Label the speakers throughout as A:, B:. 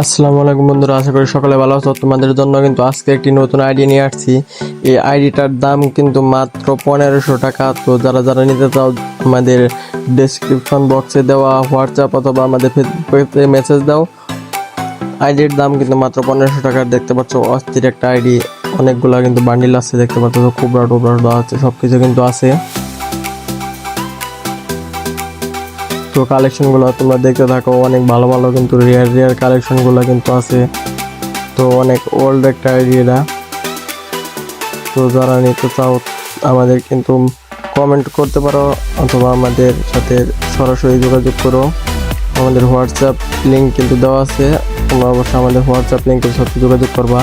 A: আসসালামু আলাইকুম বন্ধুরা, আশা করি সকালে ভালো আছো। তোমাদের জন্য কিন্তু আজকে একটি নতুন আইডি নিয়ে আসছি। এই আইডিটার দাম কিন্তু মাত্র 1500 টাকা। তো যারা যারা নিতে চাও আমাদের ডেসক্রিপশন বক্সে দেওয়া হোয়াটসঅ্যাপ অথবা আমাদের ফেসবুকে মেসেজ দাও। আইডির দাম কিন্তু মাত্র 1500 টাকা। দেখতে পাচ্ছ অস্থির একটা আইডি, অনেকগুলা কিন্তু বান্ডিল আছে, দেখতে পাচ্ছ খুবরা টুবরা দেওয়া আছে, সবকিছু কিন্তু আছে। তো কালেকশনগুলো তোমরা দেখতে থাকো, অনেক ভালো ভালো কিন্তু রেয়ার কালেকশনগুলো কিন্তু আছে। তো অনেক ওল্ড একটা আইডিয়া। তো যারা নিতে চাও আমাদের কিন্তু কমেন্ট করতে পারো অথবা আমাদের সাথে সরাসরি যোগাযোগ করো। আমাদের হোয়াটসঅ্যাপ লিঙ্ক কিন্তু দেওয়া আছে, তোমরা অবশ্যই আমাদের হোয়াটসঅ্যাপ লিঙ্কের সাথে যোগাযোগ করবা।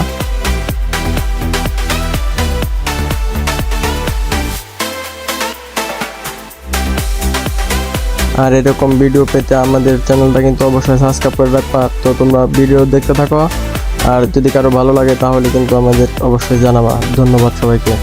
A: আর এরকম ভিডিও পেতে আমাদের চ্যানেলটা কিন্তু অবশ্যই সাবস্ক্রাইব করে রাখবা। তো তোমরা ভিডিও দেখতে থাকো, আর যদি কারো ভালো লাগে তাহলে কিন্তু আমাদের অবশ্যই জানাবা। ধন্যবাদ সবাইকে।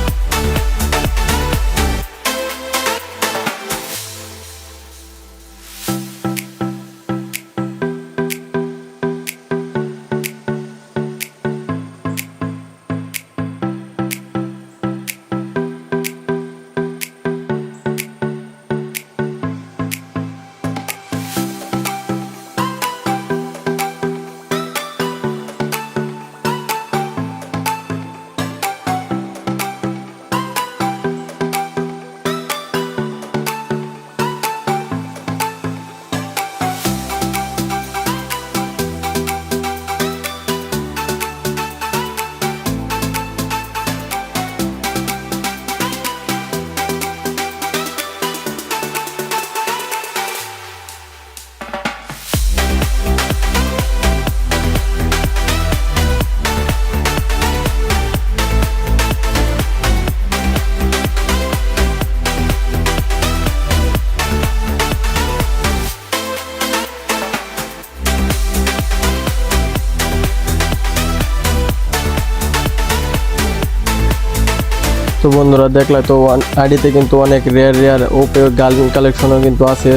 A: তো বন্ধুরা দেখলে তো আইডিতে কিন্তু অনেক রেয়ার ওপে গার্ল কালেকশনও কিন্তু আছে।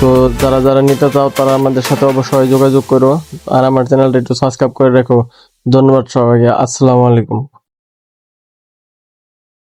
A: তো যারা যারা নিতে চাও তারা আমাদের সাথে অবশ্যই যোগাযোগ করো, আর আমার চ্যানেলটা একটু সাবস্ক্রাইব করে রাখো। ধন্যবাদ সবাইকে। আসসালামু আলাইকুম।